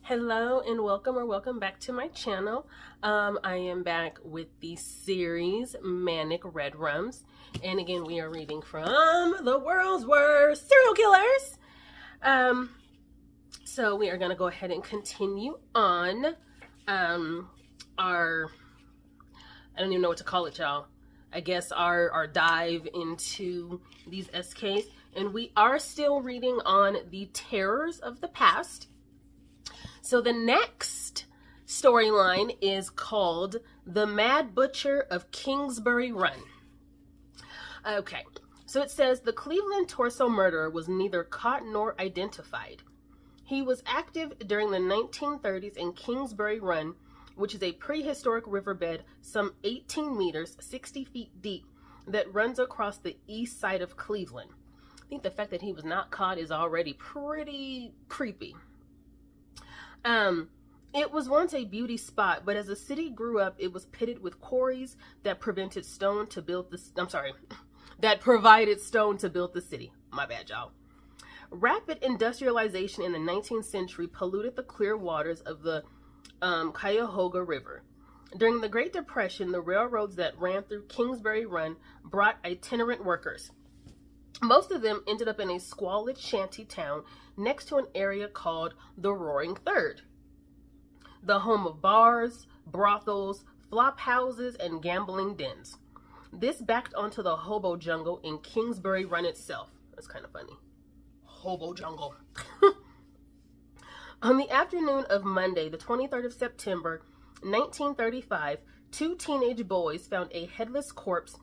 Hello and welcome back to my channel. I am back with the series Manic Red Rums, and again we are reading from the world's worst serial killers. So we are going to go ahead and continue on our, I don't even know what to call it, y'all. I guess our dive into these SKs, and we are still reading on the terrors of the past. So the next storyline is called The Mad Butcher of Kingsbury Run. Okay, so it says the Cleveland torso murderer was neither caught nor identified. He was active during the 1930s in Kingsbury Run, which is a prehistoric riverbed some 18 meters, 60 feet deep, that runs across the east side of Cleveland. I think the fact that he was not caught is already pretty creepy. It was once a beauty spot, but as the city grew up, it was pitted with quarries that provided stone to build the city. My bad, y'all. Rapid industrialization in the 19th century polluted the clear waters of the Cuyahoga River. During the Great Depression, the railroads that ran through Kingsbury Run brought itinerant workers. Most of them ended up in a squalid shanty town next to an area called the Roaring Third, the home of bars, brothels, flop houses, and gambling dens. This backed onto the hobo jungle in Kingsbury Run itself. That's kind of funny. Hobo jungle. On the afternoon of Monday, the 23rd of September, 1935, two teenage boys found a headless corpse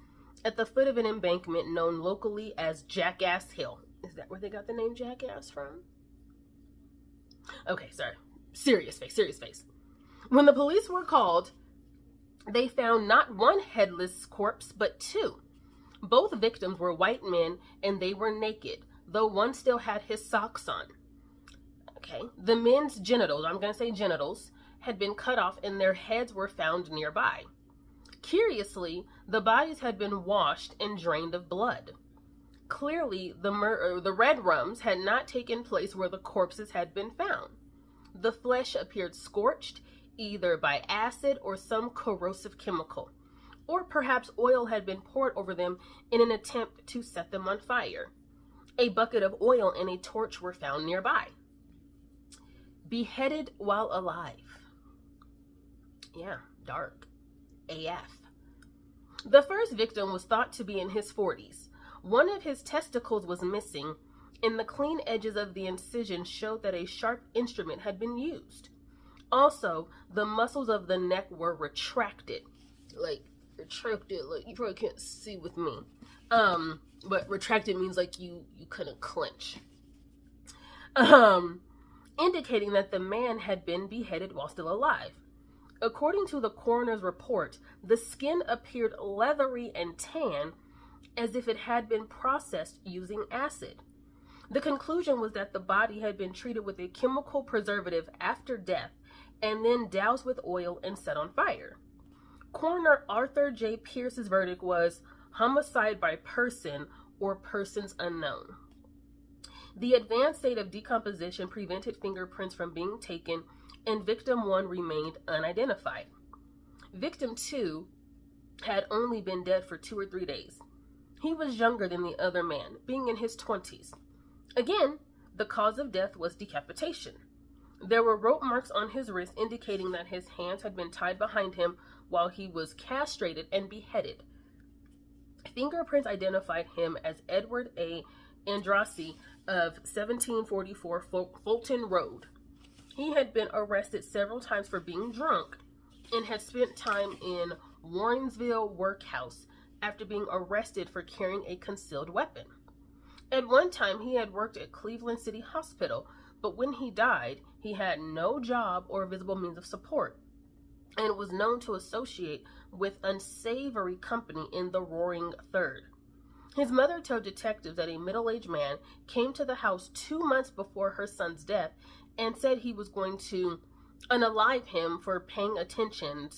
at the foot of an embankment known locally as Jackass Hill. Is that where they got the name Jackass from? Okay, sorry. Serious face. When the police were called, they found not one headless corpse, but two. Both victims were white men, and they were naked, though one still had his socks on. Okay, the men's genitals, I'm going to say genitals, had been cut off, and their heads were found nearby. Curiously, the bodies had been washed and drained of blood. Clearly, the red rums had not taken place where the corpses had been found. The flesh appeared scorched, either by acid or some corrosive chemical, or perhaps oil had been poured over them in an attempt to set them on fire. A bucket of oil and a torch were found nearby. Beheaded while alive. Yeah, dark. AF. The first victim was thought to be in his 40s. One of his testicles was missing, and the clean edges of the incision showed that a sharp instrument had been used. Also, the muscles of the neck were retracted. Like, you probably can't see with me. But retracted means like you couldn't clench. Indicating that the man had been beheaded while still alive. According to the coroner's report, the skin appeared leathery and tan, as if it had been processed using acid. The conclusion was that the body had been treated with a chemical preservative after death, and then doused with oil and set on fire. Coroner Arthur J. Pierce's verdict was homicide by person or persons unknown. The advanced state of decomposition prevented fingerprints from being taken, and victim 1 remained unidentified. Victim 2 had only been dead for 2 or 3 days. He was younger than the other man, being in his 20s. Again, the cause of death was decapitation. There were rope marks on his wrist indicating that his hands had been tied behind him while he was castrated and beheaded. Fingerprints identified him as Edward A. Andrassy of 1744 Fulton Road. He had been arrested several times for being drunk and had spent time in Warrensville Workhouse after being arrested for carrying a concealed weapon. At one time, he had worked at Cleveland City Hospital, but when he died, he had no job or visible means of support, and was known to associate with unsavory company in the Roaring Third. His mother told detectives that a middle-aged man came to the house 2 months before her son's death and said he was going to unalive him for paying attention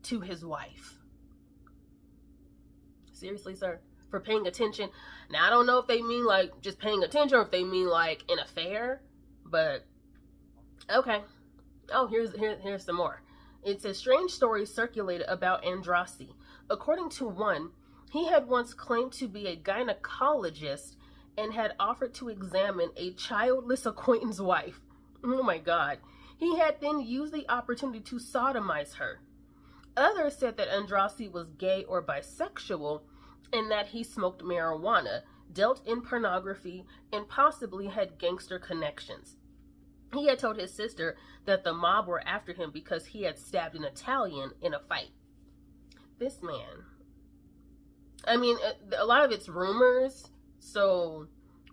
to his wife. Seriously, sir? For paying attention? Now, I don't know if they mean like just paying attention or if they mean like an affair, but okay. Oh, here's some more. It says strange stories circulated about Andrassi. According to one, he had once claimed to be a gynecologist and had offered to examine a childless acquaintance wife. Oh my God. He had then used the opportunity to sodomize her. Others said that Andrassi was gay or bisexual and that he smoked marijuana, dealt in pornography, and possibly had gangster connections. He had told his sister that the mob were after him because he had stabbed an Italian in a fight. This man, I mean, a lot of it's rumors, so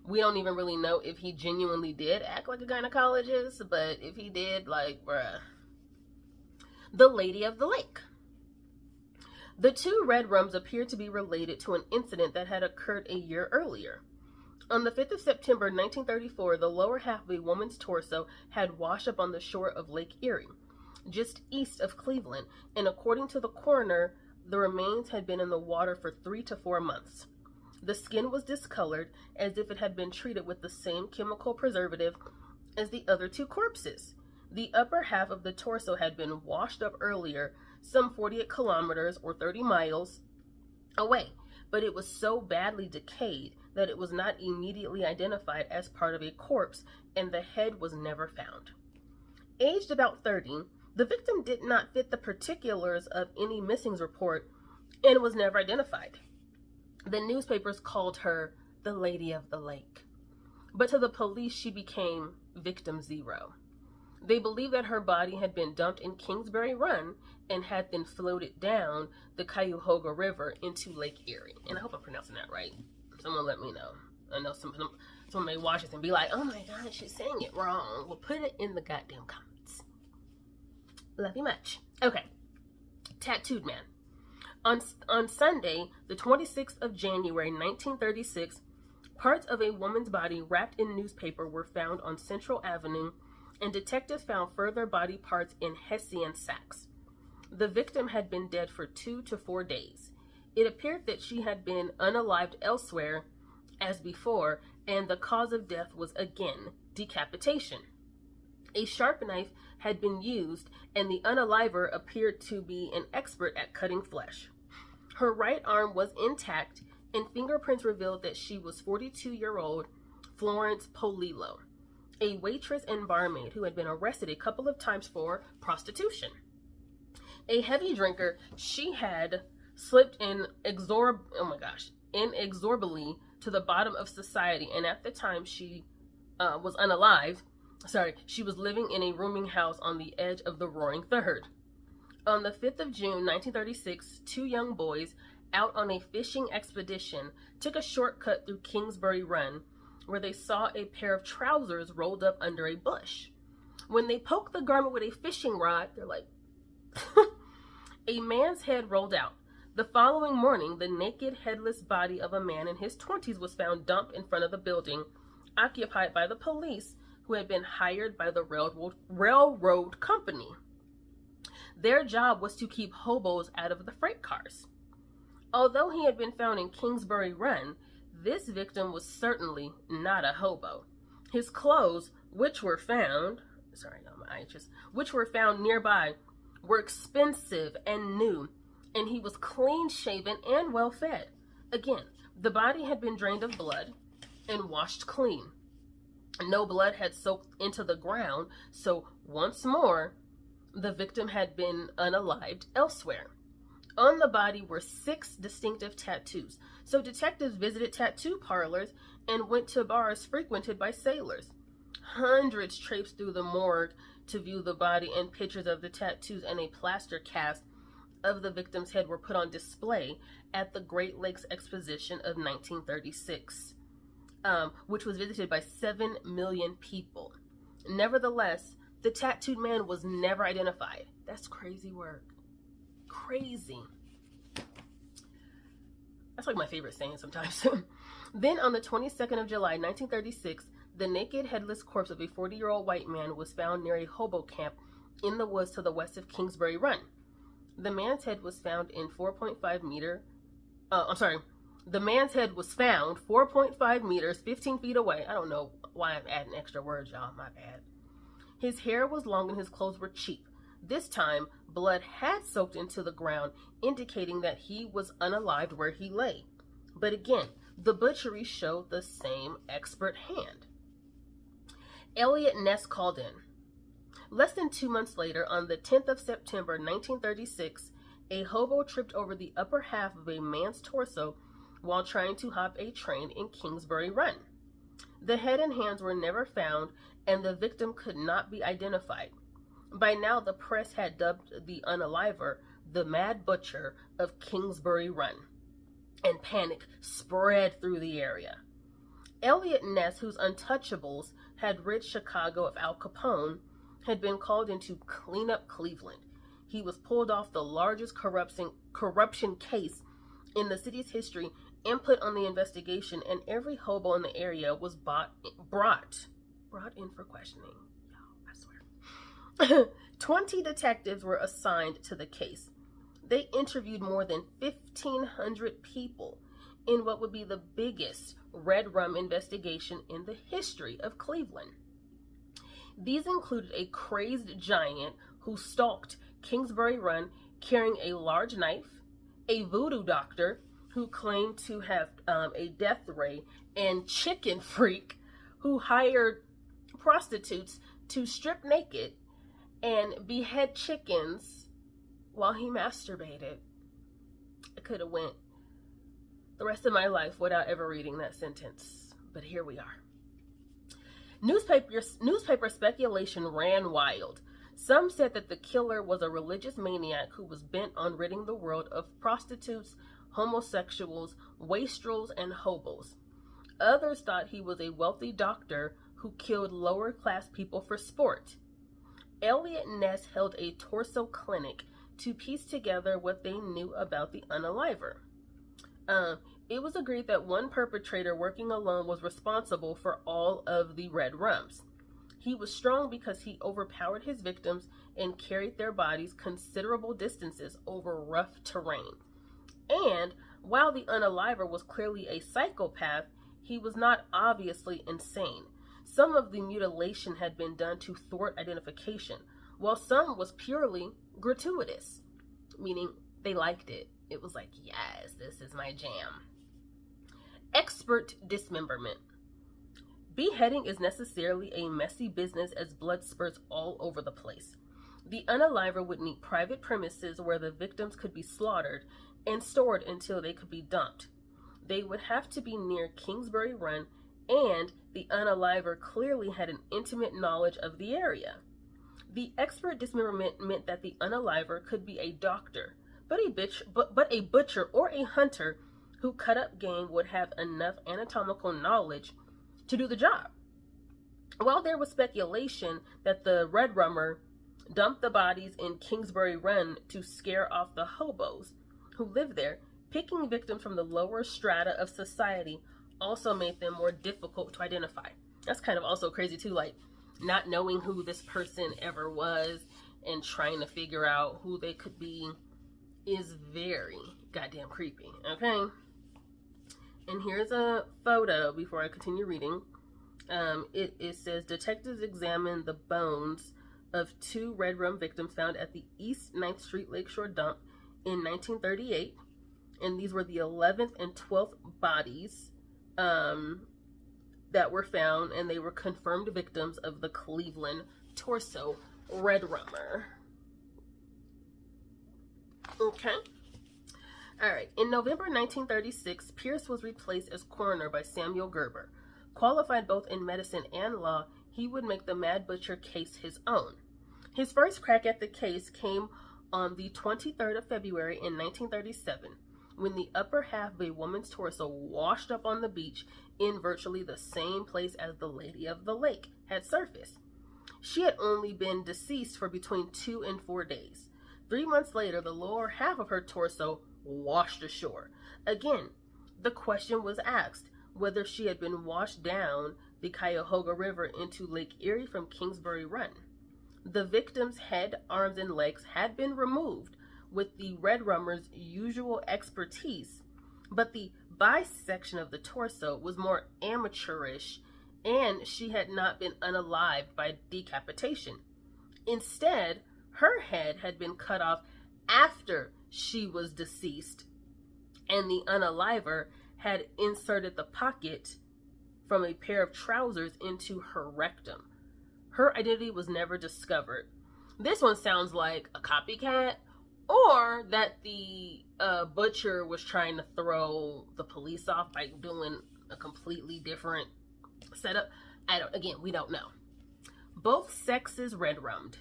we don't even really know if he genuinely did act like a gynecologist, but if he did, like, bruh. The Lady of the Lake. The two red rums appear to be related to an incident that had occurred a year earlier. On the 5th of September 1934, the lower half of a woman's torso had washed up on the shore of Lake Erie, just east of Cleveland, and according to the coroner, the remains had been in the water for 3 to 4 months. The skin was discolored, as if it had been treated with the same chemical preservative as the other two corpses. The upper half of the torso had been washed up earlier, some 48 kilometers or 30 miles away, but it was so badly decayed that it was not immediately identified as part of a corpse, and the head was never found. Aged about 30, the victim did not fit the particulars of any missings report and was never identified. The newspapers called her the Lady of the Lake, but to the police she became Victim Zero. They believed that her body had been dumped in Kingsbury Run and had then floated down the Cuyahoga River into Lake Erie. And I hope I'm pronouncing that right. Someone let me know. I know someone may watch this and be like, oh my God, she's saying it wrong. Well, put it in the goddamn comments. Love you much. Okay. Tattooed man. On Sunday, the 26th of January, 1936, parts of a woman's body wrapped in newspaper were found on Central Avenue, and detectives found further body parts in Hessian sacks. The victim had been dead for 2 to 4 days. It appeared that she had been unalived elsewhere as before, and the cause of death was again decapitation. A sharp knife had been used, and the unaliver appeared to be an expert at cutting flesh. Her right arm was intact, and fingerprints revealed that she was 42-year-old Florence Polillo, a waitress and barmaid who had been arrested a couple of times for prostitution. A heavy drinker, she had slipped inexorably to the bottom of society, and at the time she was unalived. She was living in a rooming house on the edge of the Roaring Third. On the 5th of June, 1936, 2 young boys out on a fishing expedition took a shortcut through Kingsbury Run, where they saw a pair of trousers rolled up under a bush. When they poked the garment with a fishing rod, they're like, a man's head rolled out. The following morning, the naked, headless body of a man in his 20s was found dumped in front of the building, occupied by the police, who had been hired by the railroad company. Their job was to keep hobos out of the freight cars. Although he had been found in Kingsbury Run, this victim was certainly not a hobo. His clothes, which were found nearby, were expensive and new, and he was clean-shaven and well-fed. Again, the body had been drained of blood and washed clean. No blood had soaked into the ground, so once more, the victim had been unalived elsewhere. On the body were 6 distinctive tattoos, so detectives visited tattoo parlors and went to bars frequented by sailors. Hundreds traipsed through the morgue to view the body, and pictures of the tattoos and a plaster cast of the victim's head were put on display at the Great Lakes Exposition of 1936, which was visited by 7 million people. Nevertheless, the tattooed man was never identified. That's crazy work. Crazy. That's like my favorite saying sometimes. Then on the 22nd of July, 1936, the naked, headless corpse of a 40-year-old white man was found near a hobo camp in the woods to the west of Kingsbury Run. The man's head was found in 4.5 meters, 15 feet away. I don't know why I'm adding extra words, y'all. My bad. His hair was long and his clothes were cheap. This time, blood had soaked into the ground, indicating that he was unalived where he lay. But again, the butchery showed the same expert hand. Elliot Ness called in. Less than 2 months later, on the 10th of September 1936, a hobo tripped over the upper half of a man's torso while trying to hop a train in Kingsbury Run. The head and hands were never found, and the victim could not be identified. By now, the press had dubbed the unaliver the Mad Butcher of Kingsbury Run, and panic spread through the area. Elliot Ness, whose Untouchables had rid Chicago of Al Capone, had been called in to clean up Cleveland. He was pulled off the largest corruption case in the city's history and put on the investigation, and every hobo in the area was brought in for questioning. I swear. 20 detectives were assigned to the case. They interviewed more than 1,500 people in what would be the biggest red rum investigation in the history of Cleveland. These included a crazed giant who stalked Kingsbury Run carrying a large knife, a voodoo doctor who claimed to have a death ray, and chicken freak who hired prostitutes to strip naked and behead chickens while he masturbated. I could have went the rest of my life without ever reading that sentence, but here we are. Newspaper speculation ran wild. Some said that the killer was a religious maniac who was bent on ridding the world of prostitutes, homosexuals, wastrels, and hobos. Others thought he was a wealthy doctor who killed lower-class people for sport. Elliot Ness held a torso clinic to piece together what they knew about the unaliver. It was agreed that one perpetrator working alone was responsible for all of the red rums. He was strong because he overpowered his victims and carried their bodies considerable distances over rough terrain. And while the unaliver was clearly a psychopath, he was not obviously insane. Some of the mutilation had been done to thwart identification, while some was purely gratuitous, meaning they liked it. It was like, yes, this is my jam. Expert dismemberment. Beheading is necessarily a messy business as blood spurts all over the place. The unaliver would need private premises where the victims could be slaughtered and stored until they could be dumped. They would have to be near Kingsbury Run, and the unaliver clearly had an intimate knowledge of the area. The expert dismemberment meant that the unaliver could be a doctor, but a butcher or a hunter who cut up game would have enough anatomical knowledge to do the job. While there was speculation that the red rummer dumped the bodies in Kingsbury Run to scare off the hobos who lived there, picking victims from the lower strata of society also made them more difficult to identify. That's kind of also crazy too, like not knowing who this person ever was and trying to figure out who they could be is very goddamn creepy, okay? And here's a photo before I continue reading. It says, detectives examined the bones of 2 red rum victims found at the East 9th Street Lakeshore dump in 1938. And these were the 11th and 12th bodies that were found, and they were confirmed victims of the Cleveland torso red rummer. Okay. All right. In November 1936, Pierce was replaced as coroner by Samuel Gerber. Qualified both in medicine and law, he would make the Mad Butcher case his own. His first crack at the case came on the 23rd of February in 1937, when the upper half of a woman's torso washed up on the beach in virtually the same place as the Lady of the Lake had surfaced. She had only been deceased for between 2 and 4 days. 3 months later, the lower half of her torso washed ashore. Again, the question was asked whether she had been washed down the Cuyahoga River into Lake Erie from Kingsbury Run. The victim's head, arms, and legs had been removed with the red rummer's usual expertise, but the bisection of the torso was more amateurish and she had not been unalived by decapitation. Instead, her head had been cut off after she was deceased, and the unaliver had inserted the pocket from a pair of trousers into her rectum. Her identity was never discovered. This one sounds like a copycat, or that the butcher was trying to throw the police off by doing a completely different setup. We don't know. Both sexes red-rummed.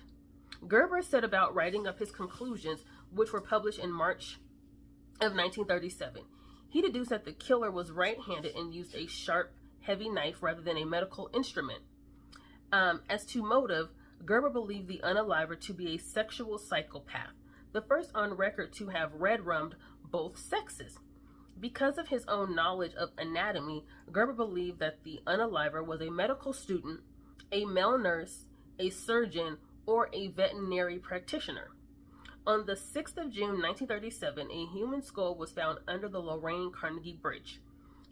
Gerber set about writing up his conclusions, which were published in March of 1937. He deduced that the killer was right-handed and used a sharp, heavy knife rather than a medical instrument. As to motive, Gerber believed the unaliver to be a sexual psychopath, the first on record to have red-rummed both sexes. Because of his own knowledge of anatomy, Gerber believed that the unaliver was a medical student, a male nurse, a surgeon, or a veterinary practitioner. On the 6th of June 1937, a human skull was found under the Lorraine Carnegie Bridge.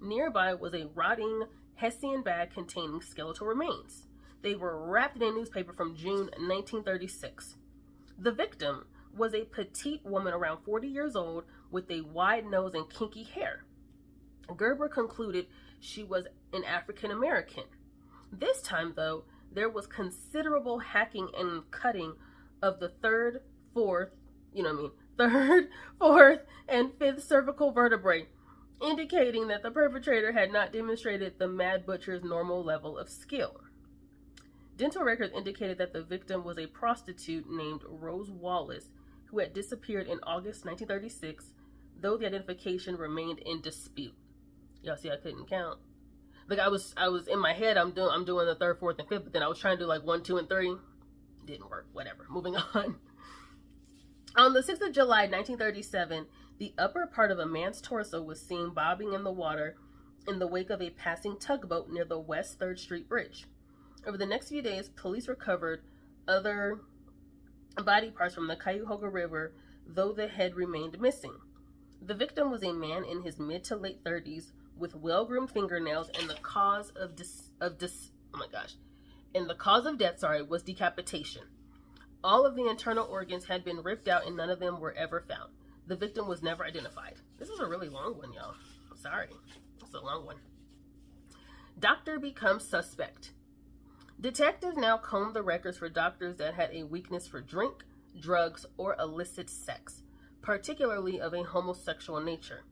Nearby was a rotting Hessian bag containing skeletal remains. They were wrapped in a newspaper from June 1936. The victim was a petite woman around 40 years old with a wide nose and kinky hair. Gerber concluded she was an African American. This time, though, there was considerable hacking and cutting of the third, fourth, and fifth cervical vertebrae, indicating that the perpetrator had not demonstrated the Mad Butcher's normal level of skill. Dental records indicated that the victim was a prostitute named Rose Wallace, who had disappeared in August 1936, though the identification remained in dispute. Y'all see I couldn't count. Like I was in my head, I'm doing the third, fourth, and fifth, but then I was trying to do like 1, 2, and 3. Didn't work. Whatever. Moving on. On the 6th of July, 1937, the upper part of a man's torso was seen bobbing in the water in the wake of a passing tugboat near the West 3rd Street Bridge. Over the next few days, police recovered other body parts from the Cuyahoga River, though the head remained missing. The victim was a man in his mid to late 30s with well-groomed fingernails, and the cause of death was decapitation. All of the internal organs had been ripped out and none of them were ever found. The victim was never identified. This is a really long one, y'all. I'm sorry. It's a long one. Doctor becomes suspect. Detectives now combed the records for doctors that had a weakness for drink, drugs, or illicit sex, particularly of a homosexual nature.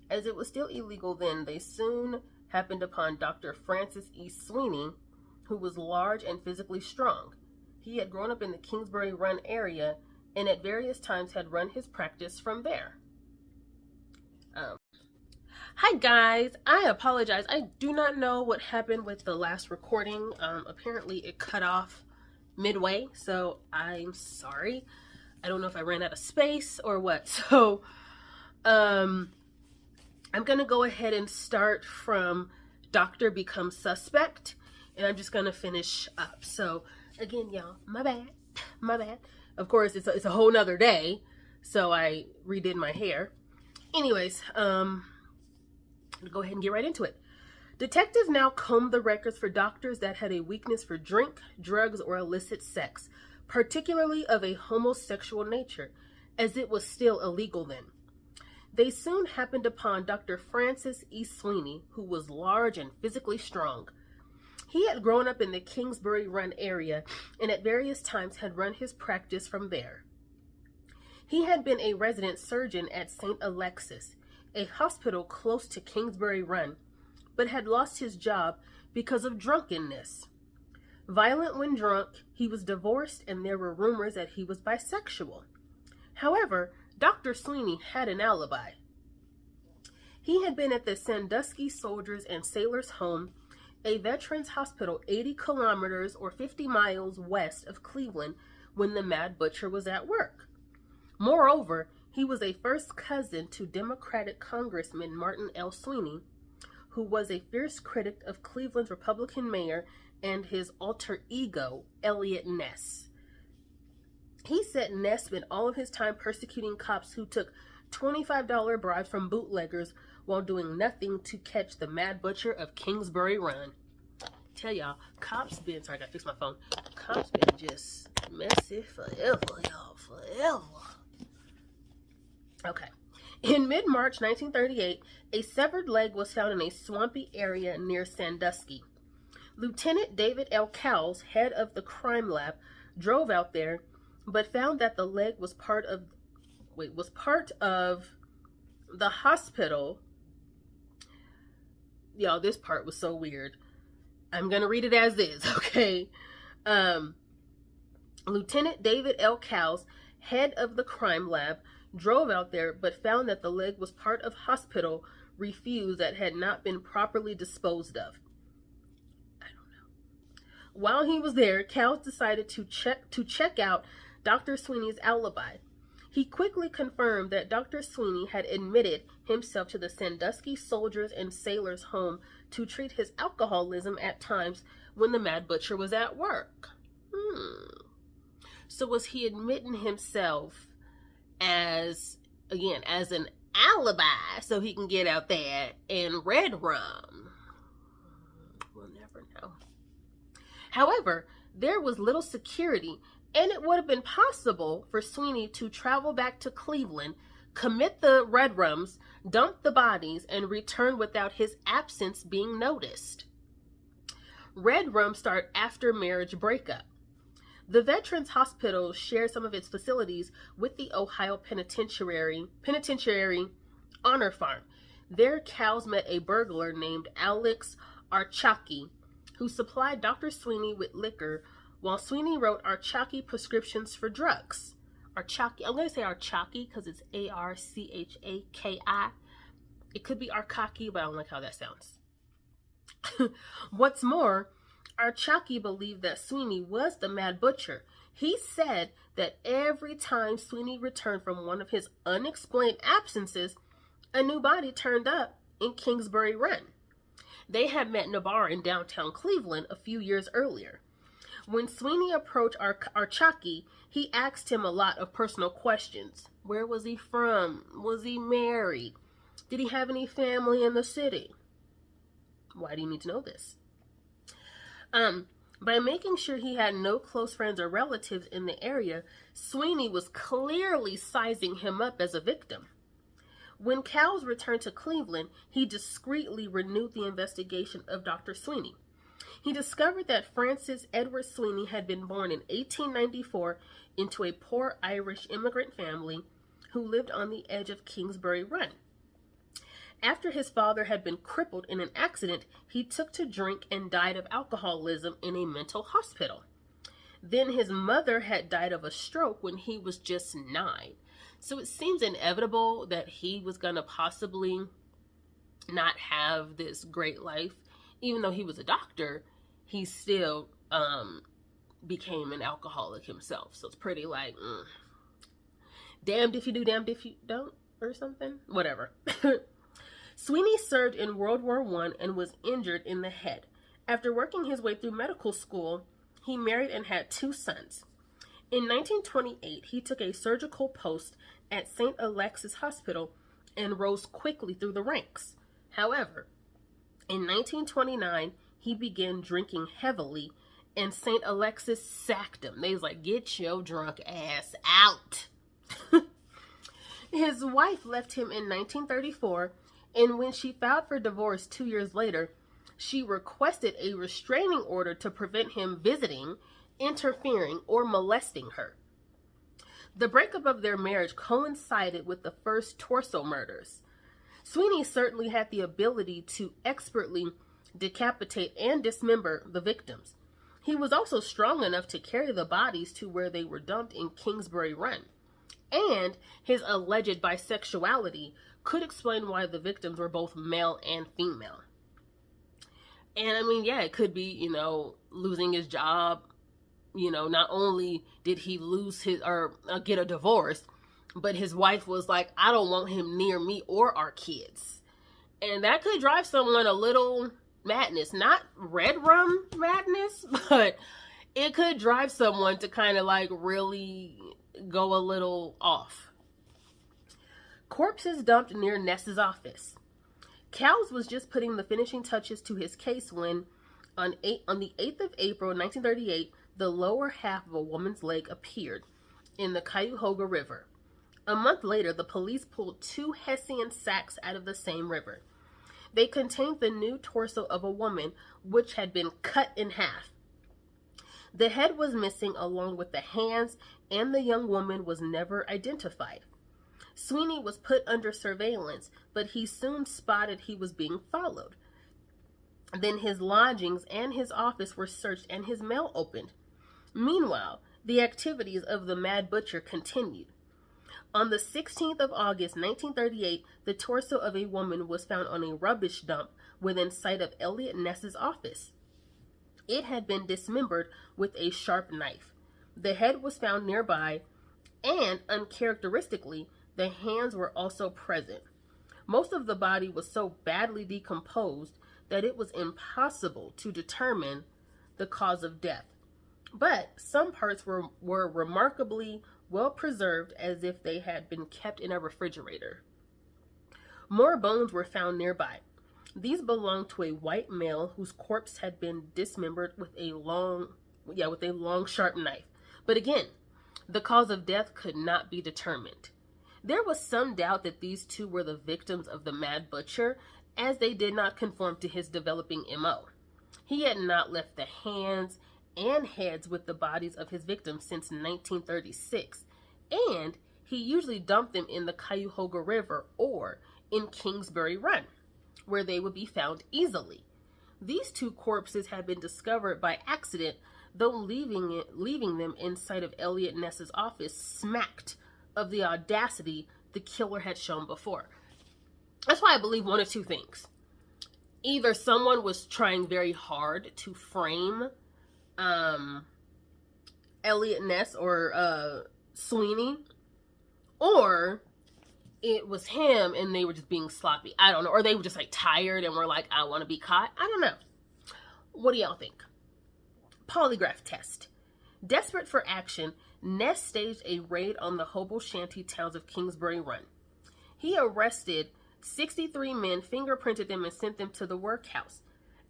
As it was still illegal then, they soon happened upon Dr. Francis E. Sweeney, who was large and physically strong. He had grown up in the Kingsbury Run area and at various times had run his practice from there. Hi guys, I apologize. I do not know what happened with the last recording. Apparently it cut off midway, so I'm sorry. I don't know if I ran out of space or what. So, I'm going to go ahead and start from Doctor Becomes Suspect, and I'm just going to finish up. So, again, y'all, my bad. Of course, it's a whole nother day, so I redid my hair. Anyways, go ahead and get right into it. Detectives now combed the records for doctors that had a weakness for drink, drugs, or illicit sex, particularly of a homosexual nature, as it was still illegal then. They soon happened upon Dr. Francis E. Sweeney, who was large and physically strong. He had grown up in the Kingsbury Run area and at various times had run his practice from there. He had been a resident surgeon at St. Alexis, a hospital close to Kingsbury Run, but had lost his job because of drunkenness. Violent when drunk, he was divorced and there were rumors that he was bisexual. However, Dr. Sweeney had an alibi. He had been at the Sandusky Soldiers and Sailors Home, a veterans hospital 80 kilometers or 50 miles west of Cleveland, when the Mad Butcher was at work. Moreover, he was a first cousin to Democratic Congressman Martin L. Sweeney, who was a fierce critic of Cleveland's Republican mayor and his alter ego, Elliot Ness. He said Ness spent all of his time persecuting cops who took $25 bribes from bootleggers while doing nothing to catch the Mad Butcher of Kingsbury Run. tell y'all, cops been, sorry, I gotta fix my phone. Cops been just messy forever, y'all, forever. Okay. In mid-March 1938, a severed leg was found in a swampy area near Sandusky. Lieutenant David L. Cowles, head of the crime lab, drove out there, but found that the leg was part of the hospital. Y'all, this part was so weird. I'm going to read it as is, okay? Lieutenant David L. Cowles, head of the crime lab, drove out there, but found that the leg was part of hospital refuse that had not been properly disposed of. I don't know. While he was there, Cowles decided to check out Dr. Sweeney's alibi. He quickly confirmed that Dr. Sweeney had admitted himself to the Sandusky Soldiers and Sailors Home to treat his alcoholism at times when the Mad Butcher was at work. So was he admitting himself as an alibi so he can get out there and red rum? We'll never know. However, there was little security, and it would have been possible for Sweeney to travel back to Cleveland, commit the red rums, dump the bodies, and return without his absence being noticed. Red rum start after marriage breakup. The Veterans Hospital shares some of its facilities with the Ohio Penitentiary Honor Farm. There, Cowles met a burglar named Alex Archaki, who supplied Dr. Sweeney with liquor while Sweeney wrote Archaki prescriptions for drugs. Archaki, I'm going to say Archaki because it's Archaki. It could be Archaki, but I don't like how that sounds. What's more, Archaki believed that Sweeney was the Mad Butcher. He said that every time Sweeney returned from one of his unexplained absences, a new body turned up in Kingsbury Run. They had met in a bar in downtown Cleveland a few years earlier. When Sweeney approached Archaki, he asked him a lot of personal questions. Where was he from? Was he married? Did he have any family in the city? Why do you need to know this? By making sure he had no close friends or relatives in the area, Sweeney was clearly sizing him up as a victim. When Cowles returned to Cleveland, he discreetly renewed the investigation of Dr. Sweeney. He discovered that Francis Edward Sweeney had been born in 1894 into a poor Irish immigrant family who lived on the edge of Kingsbury Run. After his father had been crippled in an accident, he took to drink and died of alcoholism in a mental hospital. Then his mother had died of a stroke when he was just 9. So it seems inevitable that he was going to possibly not have this great life. Even though he was a doctor, he still became an alcoholic himself. So it's pretty like, damned if you do, damned if you don't, or something. Whatever. Sweeney served in World War I and was injured in the head. After working his way through medical school, he married and had 2 sons. In 1928, he took a surgical post at St. Alexis Hospital and rose quickly through the ranks. However, in 1929, he began drinking heavily, and St. Alexis sacked him. They was like, get your drunk ass out. His wife left him in 1934, and when she filed for divorce 2 years later, she requested a restraining order to prevent him visiting, interfering, or molesting her. The breakup of their marriage coincided with the first torso murders. Sweeney certainly had the ability to expertly decapitate and dismember the victims. He was also strong enough to carry the bodies to where they were dumped in Kingsbury Run. And his alleged bisexuality could explain why the victims were both male and female. And I mean, yeah, it could be, losing his job. Not only did he lose his or get a divorce, but his wife was like, I don't want him near me or our kids. And that could drive someone a little madness. Not red rum madness, but it could drive someone to kind of like really go a little off. Corpses dumped near Ness's office. Cowles was just putting the finishing touches to his case when On the 8th of April 1938, the lower half of a woman's leg appeared in the Cuyahoga River. A month later, the police pulled 2 Hessian sacks out of the same river. They contained the new torso of a woman, which had been cut in half. The head was missing along with the hands, and the young woman was never identified. Sweeney was put under surveillance, but he soon spotted he was being followed. Then his lodgings and his office were searched and his mail opened. Meanwhile, the activities of the Mad Butcher continued. On the 16th of August, 1938, the torso of a woman was found on a rubbish dump within sight of Eliot Ness's office. It had been dismembered with a sharp knife. The head was found nearby, and uncharacteristically, the hands were also present. Most of the body was so badly decomposed that it was impossible to determine the cause of death. But some parts were remarkably well preserved, as if they had been kept in a refrigerator. More bones were found nearby. These belonged to a white male whose corpse had been dismembered with a long, sharp knife. But again, the cause of death could not be determined. There was some doubt that these two were the victims of the Mad Butcher, as they did not conform to his developing MO. He had not left the hands and heads with the bodies of his victims since 1936, and he usually dumped them in the Cuyahoga River or in Kingsbury Run, where they would be found easily. These 2 corpses had been discovered by accident, though leaving them in sight of Eliot Ness's office smacked of the audacity the killer had shown before. That's why I believe one of 2 things. Either someone was trying very hard to frame Eliot Ness or Sweeney, or it was him and they were just being sloppy. I don't know. Or they were just like tired and were like, I want to be caught. I don't know. What do y'all think? Polygraph test. Desperate for action, Ness staged a raid on the hobo shanty towns of Kingsbury Run. He arrested 63 men, fingerprinted them, and sent them to the workhouse.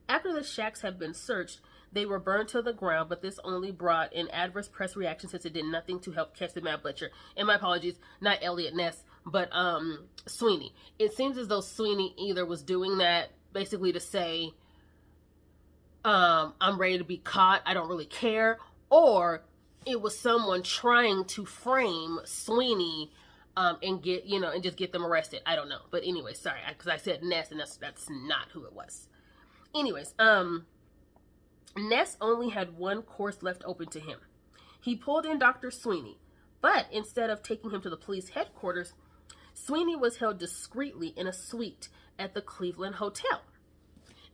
After the shacks had been searched, they were burned to the ground, but this only brought an adverse press reaction since it did nothing to help catch the Mad Butcher. And my apologies, not Eliot Ness, but Sweeney. It seems as though Sweeney either was doing that basically to say, I'm ready to be caught, I don't really care, or it was someone trying to frame Sweeney and get, and just get them arrested. I don't know. But anyway, sorry, because I said Ness, and that's not who it was. Anyways, Ness only had one course left open to him. He pulled in Dr. Sweeney, but instead of taking him to the police headquarters, Sweeney was held discreetly in a suite at the Cleveland Hotel.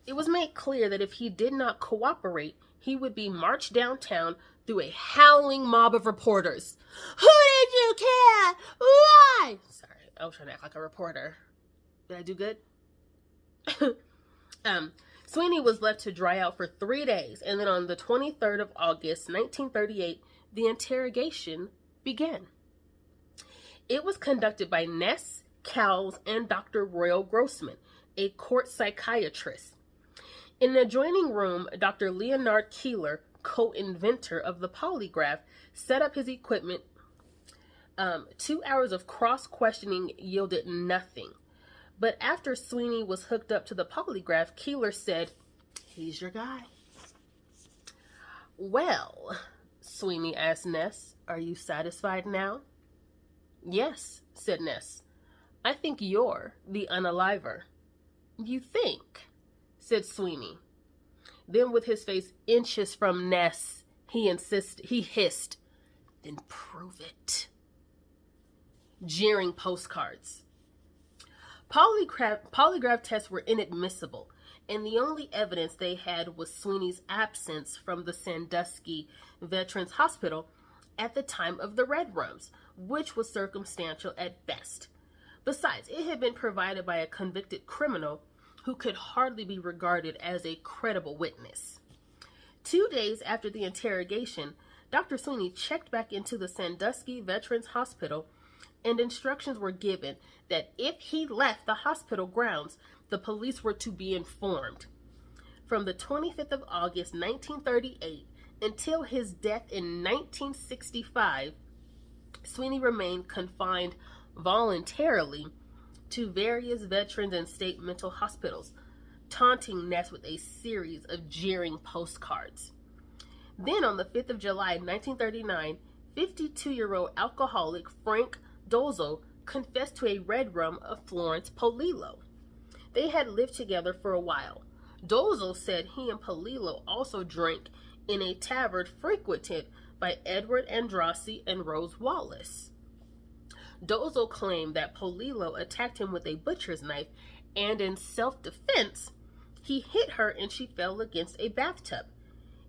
It was made clear that if he did not cooperate, he would be marched downtown through a howling mob of reporters. Who did you kill? Why? Sorry, I was trying to act like a reporter. Did I do good? Sweeney was left to dry out for 3 days, and then on the 23rd of August, 1938, the interrogation began. It was conducted by Ness, Cowles, and Dr. Royal Grossman, a court psychiatrist. In an adjoining room, Dr. Leonard Keeler, co-inventor of the polygraph, set up his equipment. 2 hours of cross-questioning yielded nothing. But after Sweeney was hooked up to the polygraph, Keeler said, "He's your guy." "Well," Sweeney asked Ness, "are you satisfied now?" "Yes," said Ness. "I think you're the unaliver." "You think?" said Sweeney. Then with his face inches from Ness, he hissed, "Then prove it." Jeering postcards. Polygraph tests were inadmissible, and the only evidence they had was Sweeney's absence from the Sandusky Veterans Hospital at the time of the Red Rums, which was circumstantial at best. Besides, it had been provided by a convicted criminal who could hardly be regarded as a credible witness. 2 days after the interrogation, Dr. Sweeney checked back into the Sandusky Veterans Hospital, and instructions were given that if he left the hospital grounds, the police were to be informed. From the 25th of August, 1938, until his death in 1965, Sweeney remained confined voluntarily to various veterans and state mental hospitals, taunting Ness with a series of jeering postcards. Then on the 5th of July, 1939, 52-year-old alcoholic Frank Dolzo confessed to a red rum of Florence Polillo. They had lived together for a while. Dolzo said he and Polillo also drank in a tavern frequented by Edward Andrassy and Rose Wallace. Dolzo claimed that Polillo attacked him with a butcher's knife, and in self-defense, he hit her and she fell against a bathtub.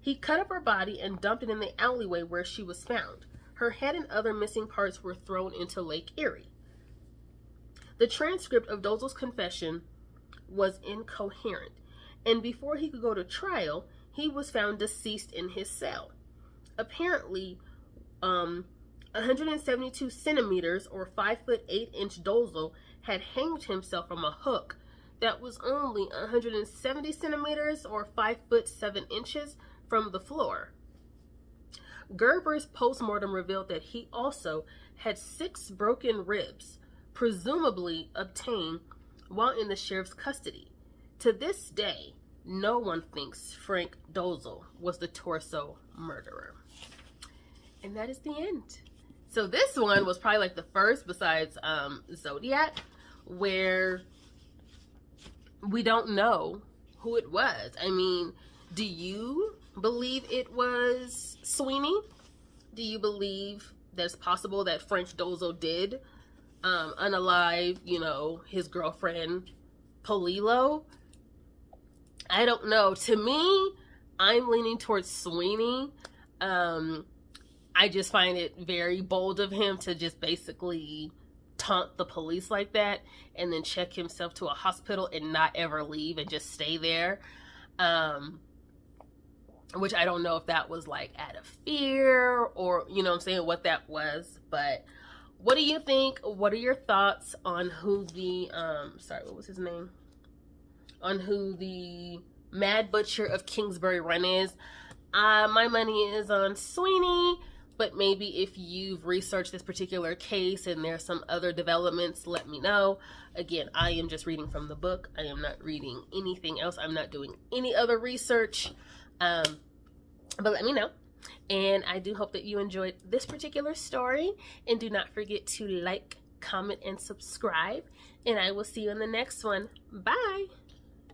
He cut up her body and dumped it in the alleyway where she was found. Her head and other missing parts were thrown into Lake Erie. The transcript of Dolzo's confession was incoherent, and before he could go to trial, he was found deceased in his cell. Apparently, 172 centimeters or 5'8" Dolzo had hanged himself from a hook that was only 170 centimeters or 5'7" from the floor. Gerber's postmortem revealed that he also had 6 broken ribs, presumably obtained while in the sheriff's custody. To this day, no one thinks Frank Dolzo was the torso murderer. And that is the end. So this one was probably like the first, besides Zodiac, where we don't know who it was. I mean, do you believe it was Sweeney? Do you believe that it's possible that Frank Dolzo did unalive, his girlfriend Polillo? I don't know. To me, I'm leaning towards Sweeney. I just find it very bold of him to just basically taunt the police like that and then check himself to a hospital and not ever leave and just stay there. Which I don't know if that was like out of fear or, what that was. But what do you think? What are your thoughts on who the, what was his name? On who the Mad Butcher of Kingsbury run is? My money is on Sweeney. But maybe if you've researched this particular case and there's some other developments, let me know. Again, I am just reading from the book. I am not reading anything else. I'm not doing any other research. But let me know. And I do hope that you enjoyed this particular story. And do not forget to like, comment, and subscribe. And I will see you in the next one. Bye.